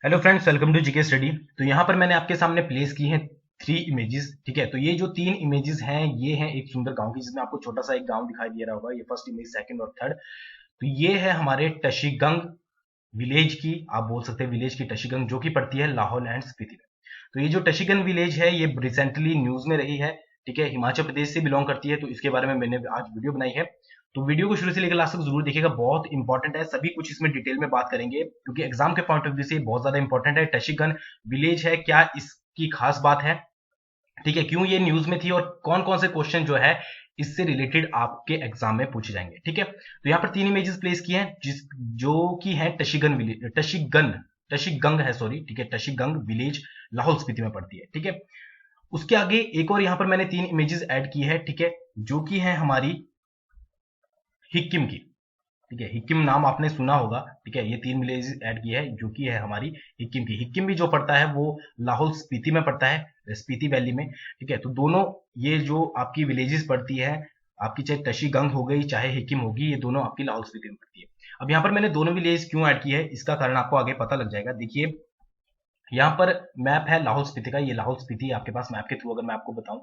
Hello friends, welcome to GK study. तो यहाँ पर मैंने आपके सामने प्लेस की हैं 3 इमेजेस। ठीक है, तो ये जो 3 इमेजेस हैं ये हैं एक सुंदर गांव की, जिसमें आपको छोटा सा एक गांव दिखाई दे रहा होगा। ये फर्स्ट इमेज, सेकंड और थर्ड। तो ये है हमारे टशीगंग विलेज की, आप बोल सकते हैं विलेज की टशीगंग, जो कि पड़ती है लाहौल एंड स्पीति में। तो ये जो टशीगंग विलेज है ये रिसेंटली न्यूज में रही है। ठीक है, हिमाचल प्रदेश से बिलोंग करती है, तो इसके बारे में मैंने आज वीडियो बनाई है। तो वीडियो को शुरू से लेकर लास्ट तक जरूर देखिएगा, बहुत इंपॉर्टेंट है। सभी कुछ इसमें डिटेल में बात करेंगे, क्योंकि एग्जाम के पॉइंट ऑफ व्यू से बहुत ज्यादा इंपॉर्टेंट है। टशीगंग विलेज है, क्या इसकी खास बात है, ठीक है, क्यों ये न्यूज में थी, और कौन कौन से क्वेश्चन जो है इससे रिलेटेड आपके एग्जाम में पूछे जाएंगे। ठीक है, तो यहाँ पर 3 इमेजेस प्लेस की हैं, जिस जो कि है टशीगन विलेज, टशीगंग है, सॉरी। ठीक है, टशीगंग विलेज लाहौल स्पीति में पड़ती है। ठीक है, उसके आगे एक और यहाँ पर मैंने 3 इमेजेस ऐड की है। ठीक है, जो कि है हमारी हिक्किम की। ठीक है, हिक्किम नाम आपने सुना होगा। ठीक है, ये 3 विलेज ऐड की है, जो कि है हमारी हिक्किम की। हिक्किम भी जो पड़ता है वो लाहौल स्पीति में पड़ता है, स्पीति वैली में। ठीक है, तो दोनों ये जो आपकी विलेजेस पड़ती है, आपकी चाहे टशीगंग हो गई चाहे हिक्किम होगी, ये दोनों आपकी लाहौल स्पीति में पड़ती है। अब यहाँ पर मैंने दोनों विलेज क्यों ऐड की है, इसका कारण आपको आगे पता लग जाएगा। देखिए, यहाँ पर मैप है लाहौल स्पीति का, ये लाहौल स्पीति आपके पास मैप के थ्रू अगर मैं आपको बताऊं।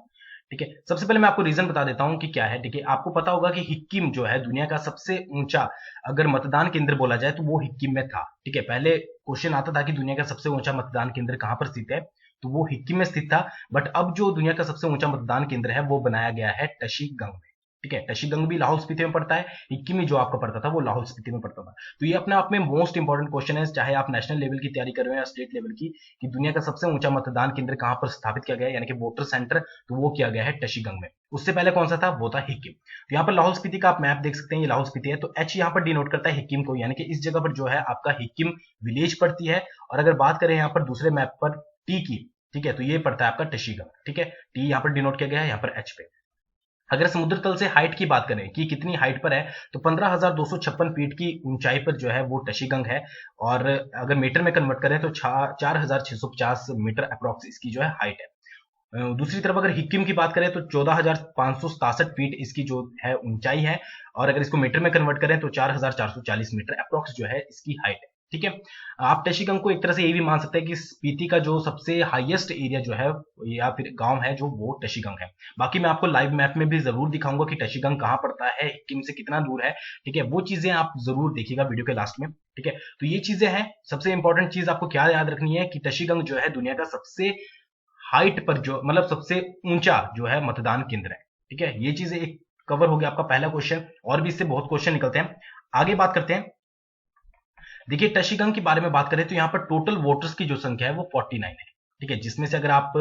ठीक है, सबसे पहले मैं आपको रीजन बता देता हूं कि क्या है। ठीक है, आपको पता होगा कि हिक्किम जो है दुनिया का सबसे ऊंचा अगर मतदान केंद्र बोला जाए तो वो हिक्किम में था। ठीक है, पहले क्वेश्चन आता था कि दुनिया का सबसे ऊंचा मतदान केंद्र कहां पर स्थित है, तो वो हिक्किम में स्थित था। बट अब जो दुनिया का सबसे ऊंचा मतदान केंद्र है वो बनाया गया है टशीगंग में। ठीक है, टशीगंग भी लाहौल स्पीति में पड़ता है, हिक्किम जो आपका पड़ता था वो लाहौल स्पीति में पड़ता था। तो ये अपने आप में मोस्ट इंपॉर्टेंट क्वेश्चन है, चाहे आप नेशनल लेवल की तैयारी कर रहे हो या स्टेट लेवल की, कि दुनिया का सबसे ऊंचा मतदान केंद्र कहां पर स्थापित किया गया है, यानी कि वोटर सेंटर, तो वो किया गया है टशीगंग में। उससे पहले कौन सा था, वो था हिक्किम। तो यहाँ पर लाहौल स्पीति का आप मैप देख सकते हैं, ये लाहौल स्पीति है, तो एच यहाँ पर डिनोट करता है हिक्किम को, यानी कि इस जगह पर जो है आपका हिक्किम विलेज पड़ती है। और अगर बात करें यहाँ पर दूसरे मैप पर टी की, ठीक है, तो ये पड़ता है आपका टशीगंग। ठीक है, टी यहाँ पर डिनोट किया गया है, यहाँ पर एच पे। अगर समुद्र तल से हाइट की बात करें कि कितनी हाइट पर है, तो 15,256 फीट की ऊंचाई पर जो है वो टशीगंग है। और अगर मीटर में कन्वर्ट करें तो 4,650 मीटर अप्रॉक्स इसकी जो है हाइट है। दूसरी तरफ अगर हिक्किम की बात करें तो 14,567 फीट इसकी जो है ऊंचाई है। और अगर इसको मीटर में कन्वर्ट करें तो 4,440 मीटर अप्रॉक्स जो है इसकी हाइट है। ठीक है, आप टशीगंग को एक तरह से ये भी मान सकते हैं कि स्पीति का जो सबसे हाईएस्ट एरिया जो है या फिर गांव है जो वो टशीगंग है। बाकी मैं आपको लाइव मैप में भी जरूर दिखाऊंगा कि टशीगंग कहाँ पड़ता है, हिक्किम से कितना दूर है। ठीक है, वो चीजें आप जरूर देखिएगा वीडियो के लास्ट में। ठीक है, तो ये चीजें हैं। सबसे इंपॉर्टेंट चीज आपको क्या याद रखनी है कि टशीगंग जो है दुनिया का सबसे हाइट पर जो मतलब सबसे ऊंचा जो है मतदान केंद्र है। ठीक है, ये चीजें एक कवर हो गया आपका पहला क्वेश्चन, और भी इससे बहुत क्वेश्चन निकलते हैं। आगे बात करते हैं। देखिए, टशीगंग के बारे में बात करें तो यहाँ पर टोटल वोटर्स की जो संख्या है वो 49 है। ठीक है, जिसमें से अगर आप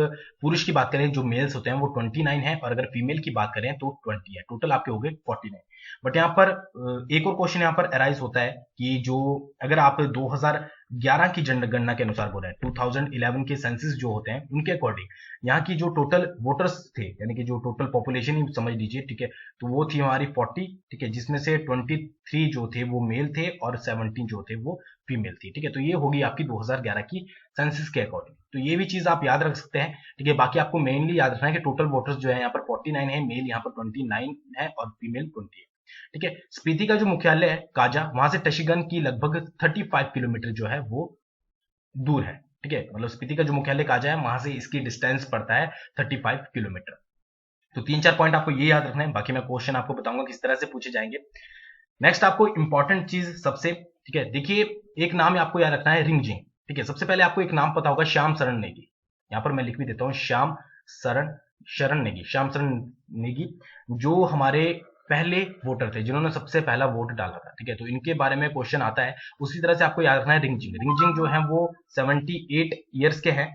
पुरुष की बात करें जो मेल्स होते हैं वो 29 है, और अगर फीमेल की बात करें तो 20 है। टोटल आपके हो गए 49। बट यहाँ पर एक और क्वेश्चन यहाँ पर अराइज होता है कि जो अगर आप 2011 की जनगणना के अनुसार बोल रहे हैं, 2011 के सेंसस जो होते हैं उनके अकॉर्डिंग यहाँ की जो टोटल वोटर्स थे, यानी कि जो टोटल पॉपुलेशन ही समझ लीजिए। ठीक है, तो वो थी हमारी 40। ठीक है, जिसमें से 23 जो थे वो मेल थे और 17 जो थे वो फीमेल थी। ठीक है, तो ये होगी आपकी 2011 की सेंसस के अकॉर्डिंग। तो ये भी चीज आप याद रख सकते हैं। ठीक है, बाकी आपको मेनली याद रखना है कि टोटल वोटर्स जो है यहाँ पर 49 है, मेल यहाँ पर 29 है और फीमेल 20 है। ठीक है, स्पीति का जो मुख्यालय है काजा, वहां से टशीगंग की लगभग 35 किलोमीटर जो है वो दूर है। ठीक है, मतलब स्पीति का जो मुख्यालय काजा है वहां से इसकी डिस्टेंस पड़ता है 35 किलोमीटर। तो 3-4 पॉइंट आपको ये याद रखना है, बाकी मैं क्वेश्चन आपको बताऊंगा किस तरह से पूछे जाएंगे। नेक्स्ट आपको इंपॉर्टेंट चीज सबसे, ठीक है, देखिए, एक नाम आपको याद रखना है, रिंगजिंग। ठीक है, सबसे पहले आपको एक नाम पता होगा, श्याम शरण नेगी। यहां पर मैं लिख भी देता हूं, श्याम शरण शरण नेगी, श्याम शरण नेगी, जो हमारे पहले वोटर थे जिन्होंने सबसे पहला वोट डाला था। ठीक है, तो इनके बारे में क्वेश्चन आता है। उसी तरह से आपको याद रखना है रिंगजिंग। रिंगजिंग जो है वो 78 ईयर्स के हैं,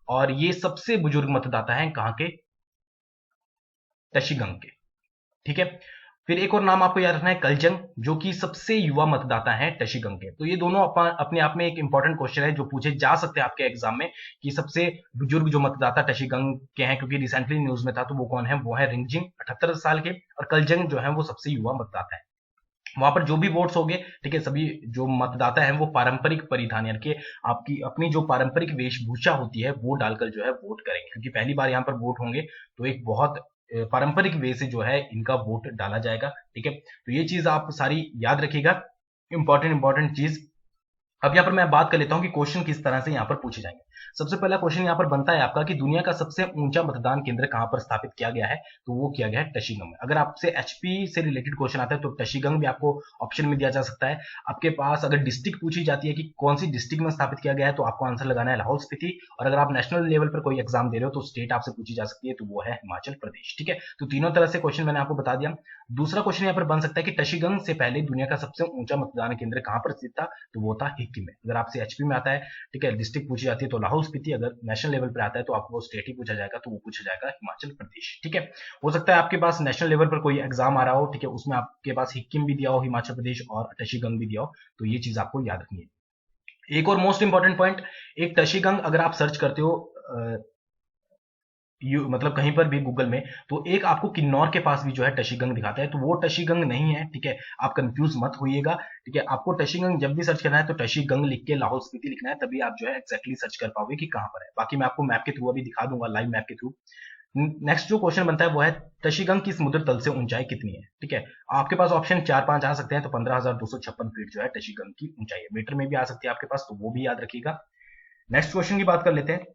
और ये सबसे बुजुर्ग मतदाता हैं कहां के, टशीगंग के। ठीक है, फिर एक और नाम आपको याद रखना है, कलजंग, जो कि सबसे युवा मतदाता हैं टशीगंग के। तो ये दोनों अपने आप में एक इंपॉर्टेंट क्वेश्चन है जो पूछे जा सकते हैं आपके एग्जाम में, कि सबसे बुजुर्ग जो मतदाता टशीगंग के हैं, क्योंकि रिसेंटली न्यूज में था, तो वो कौन है, वो है रिंगजिंग 78 साल के, और कलजंग जो है वो सबसे युवा मतदाता है। वहां पर जो भी वोट्स होंगे, ठीक है, सभी जो मतदाता हैं वो पारंपरिक परिधान, यानी कि आपकी अपनी जो पारंपरिक वेशभूषा होती है वो डालकर जो है वोट करेंगे, क्योंकि पहली बार यहाँ पर वोट होंगे, तो एक बहुत पारंपरिक वे से जो है इनका वोट डाला जाएगा। ठीक है, तो ये चीज आप सारी याद रखिएगा, इंपॉर्टेंट इंपॉर्टेंट चीज। अब यहाँ पर मैं बात कर लेता हूँ कि क्वेश्चन किस तरह से यहाँ पर पूछे जाएंगे। सबसे पहला क्वेश्चन यहाँ पर बनता है आपका कि दुनिया का सबसे ऊंचा मतदान केंद्र कहां पर स्थापित किया गया है, तो वो किया गया है टशीगंग में। अगर आपसे एचपी से रिलेटेड क्वेश्चन आता है तो टशीगंग भी आपको ऑप्शन में दिया जा सकता है। आपके पास अगर डिस्ट्रिक्ट पूछी जाती है कि कौन सी डिस्ट्रिक्ट में स्थापित किया गया है, तो आपको आंसर लगाना है लाहौल स्पीति। और अगर आप नेशनल लेवल पर कोई एग्जाम दे रहे हो तो स्टेट आपसे पूछी जा सकती है, तो वो है हिमाचल प्रदेश। ठीक है, तो तीनों तरह से क्वेश्चन मैंने आपको बता दिया। दूसरा क्वेश्चन यहाँ पर बन सकता है कि टशीगंग से पहले दुनिया का सबसे ऊंचा मतदान केंद्र कहां पर स्थित था, तो वो था हिक्किम में। अगर आपसे एचपी में आता है, ठीक है, डिस्ट्रिक्ट पूछी जाती है तो लाहौल स्पीति, अगर नेशनल लेवल पर आता है तो आपको वो स्टेट ही पूछा जाएगा, तो वो पूछा जाएगा हिमाचल प्रदेश। ठीक है, हो सकता है आपके पास नेशनल लेवल पर कोई एग्जाम आ रहा हो, ठीक है, उसमें आपके पास हिक्किम भी दिया हो, हिमाचल प्रदेश और टशीगंग भी दिया हो, तो ये चीज आपको याद रखनी है। एक और मोस्ट इंपॉर्टेंट पॉइंट, एक टशीगंग अगर आप सर्च करते हो मतलब कहीं पर भी गूगल में, तो एक आपको किन्नौर के पास भी जो है टशीगंग दिखाता है, तो वो टशीगंग नहीं है। ठीक है, आप कंफ्यूज मत होइएगा। ठीक है, आपको टशीगंग जब भी सर्च करना है तो टशीगंग लिख के लाहौल स्पीति लिखना है, तभी आप जो है एक्जैक्टली सर्च कर पाओगे कि कहां पर है। बाकी मैं आपको मैप के थ्रू अभी दिखा दूंगा, लाइव मैप के थ्रू। नेक्स्ट जो क्वेश्चन बनता है वो है टशीगंग की समुद्र तल से ऊंचाई कितनी है। ठीक है, आपके पास ऑप्शन 4-5 आ सकते हैं, तो 15,256 फीट जो है टशीगंग की ऊंचाई है। मीटर में भी आ सकती है आपके पास, तो वो भी याद रखिएगा। नेक्स्ट क्वेश्चन की बात कर लेते हैं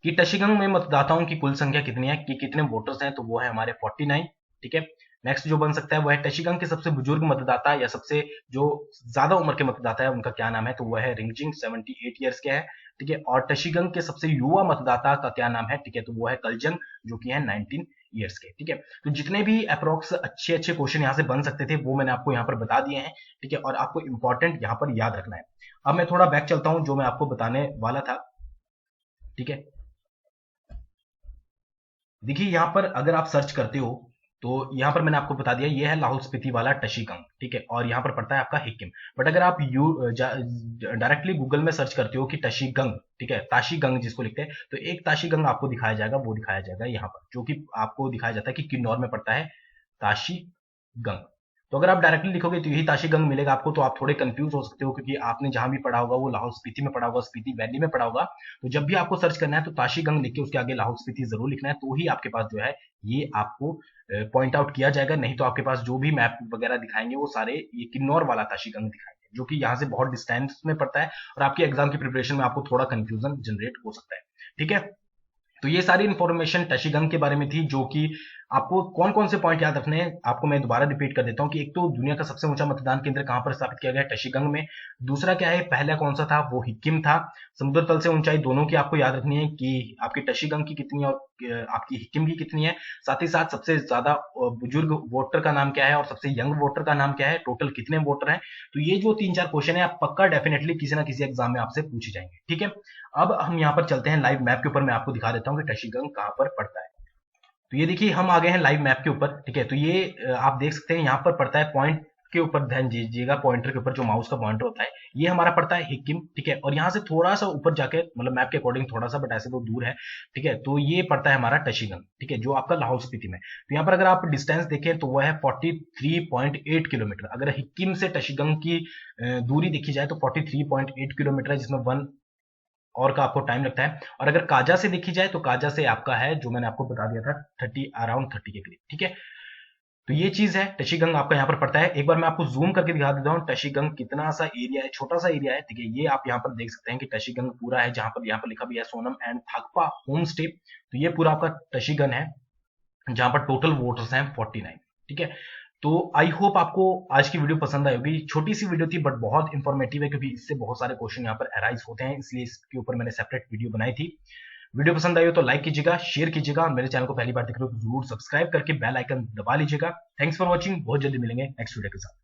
कि टशीगंग में मतदाताओं की कुल संख्या कितनी है, कि कितने वोटर्स हैं, तो वो है हमारे 49। ठीक है, नेक्स्ट जो बन सकता है वो है टशीगंग के सबसे बुजुर्ग मतदाता या सबसे जो ज्यादा उम्र के मतदाता है उनका क्या नाम है, तो वो है रिंगजिंग, 78 ईयर्स के है। ठीक है, और टशीगंग के सबसे युवा मतदाता का क्या नाम है, ठीक है, तो वो है कलजंग, जो कि है 19 ईयर्स के। ठीक है, तो जितने भी अप्रोक्स अच्छे अच्छे क्वेश्चन यहाँ से बन सकते थे वो मैंने आपको यहाँ पर बता दिए हैं। ठीक है, और आपको इंपॉर्टेंट यहाँ पर याद रखना है। अब मैं थोड़ा बैक चलता हूं जो मैं आपको बताने वाला था। ठीक है, देखिए यहाँ पर अगर आप सर्च करते हो तो यहाँ पर मैंने आपको बता दिया ये है लाहौल स्पीति वाला टशीगंग। ठीक है, और यहाँ पर पड़ता है आपका हिक्किम। बट अगर आप डायरेक्टली गूगल में सर्च करते हो कि टशीगंग, ठीक है, ताशीगंग जिसको लिखते हैं, तो एक ताशीगंग आपको दिखाया जाएगा, वो दिखाया जाएगा यहाँ पर, जो कि आपको दिखाया जाता है कि किन्नौर में पड़ता है ताशीगंग। तो अगर आप डायरेक्टली लिखोगे तो यही ताशीगंग मिलेगा आपको, तो आप थोड़े कंफ्यूज हो सकते हो क्योंकि आपने जहां भी पढ़ा होगा वो लाहौल स्पीति में पढ़ा होगा, स्पीति वैली में पढ़ा होगा। तो जब भी आपको सर्च करना है तो ताशीगंग लिख के उसके आगे लाहौल स्पीति जरूर लिखना है, तो ही आपके पास जो है ये आपको पॉइंट आउट किया जाएगा। नहीं तो आपके पास जो भी मैप वगैरह दिखाएंगे वो सारे ये किन्नौर वाला ताशीगंग दिखाएंगे, जो कि यहाँ से बहुत डिस्टेंस में पड़ता है और आपके एग्जाम की प्रिपरेशन में आपको थोड़ा कंफ्यूजन जनरेट हो सकता है। ठीक है, तो ये सारी इंफॉर्मेशन टशीगंग के बारे में थी, जो कि आपको कौन कौन से पॉइंट याद रखने हैं आपको मैं दोबारा रिपीट कर देता हूं कि एक तो दुनिया का सबसे ऊंचा मतदान केंद्र कहां पर स्थापित किया गया है, टशीगंग में। दूसरा क्या है, पहला कौन सा था, वो हिक्किम था। समुद्र तल से ऊंचाई दोनों की आपको याद रखनी है कि आपकी टशीगंग की कितनी और आपकी हिक्किम की कितनी है। साथ ही साथ सबसे ज्यादा बुजुर्ग वोटर का नाम क्या है और सबसे यंग वोटर का नाम क्या है, टोटल कितने वोटर हैं। तो ये जो 3-4 क्वेश्चन है आप पक्का डेफिनेटली किसी ना किसी एग्जाम में आपसे पूछे जाएंगे। ठीक है, अब हम यहाँ पर चलते हैं लाइव मैप के ऊपर, मैं आपको दिखा देता हूँ कि टशीगंग कहाँ पर पड़ता है। तो ये देखिए हम आ गए हैं लाइव मैप के ऊपर। ठीक है, तो ये आप देख सकते हैं यहाँ पर पड़ता है पॉइंट के ऊपर, ध्यान दीजिएगा पॉइंटर के ऊपर जो माउस का पॉइंटर होता है, ये हमारा पड़ता है हिक्किम। ठीक है, और यहाँ से थोड़ा सा ऊपर जाके, मतलब मैप के अकॉर्डिंग थोड़ा सा, बट ऐसे तो दूर है। ठीक है, तो ये पड़ता है हमारा टशीगंग। ठीक है, जो आपका लाहौल स्पीति में। तो यहाँ पर अगर आप डिस्टेंस देखें तो वो है 43.8 किलोमीटर। अगर हिक्किम से टशीगंग की दूरी देखी जाए तो 43.8 किलोमीटर है, जिसमें 1 और का आपको टाइम लगता है। और अगर काजा से देखी जाए तो काजा से आपका है, जो मैंने आपको बता दिया था, 30 अराउंड 30 के करीब। ठीक है, तो ये चीज है, टशीगंग आपका यहाँ पर पड़ता है। एक बार मैं आपको जूम करके दिखा देता हूँ टशीगंग कितना सा एरिया है, छोटा सा एरिया है। ठीक है, ये आप यहाँ पर देख सकते हैं कि टशीगंग पूरा है, जहां पर यहाँ पर लिखा भी है सोनम एंड थाकपा होम स्टे। तो ये पूरा आपका टशीगंग है, जहां पर टोटल वोटर्स हैं 49। ठीक है, तो आई होप आपको आज की वीडियो पसंद आई होगी। छोटी सी वीडियो थी बट बहुत इंफॉर्मेटिव है, क्योंकि इससे बहुत सारे क्वेश्चन यहाँ पर अराइज होते हैं, इसलिए इसके ऊपर मैंने सेपरेट वीडियो बनाई थी। वीडियो पसंद आई हो तो लाइक कीजिएगा, शेयर कीजिएगा, और मेरे चैनल को पहली बार देख रहे हो तो जरूर सब्सक्राइब करके बेल आइकन दबा लीजिएगा। थैंक्स फॉर वॉचिंग, बहुत जल्दी मिलेंगे नेक्स्ट वीडियो के साथ।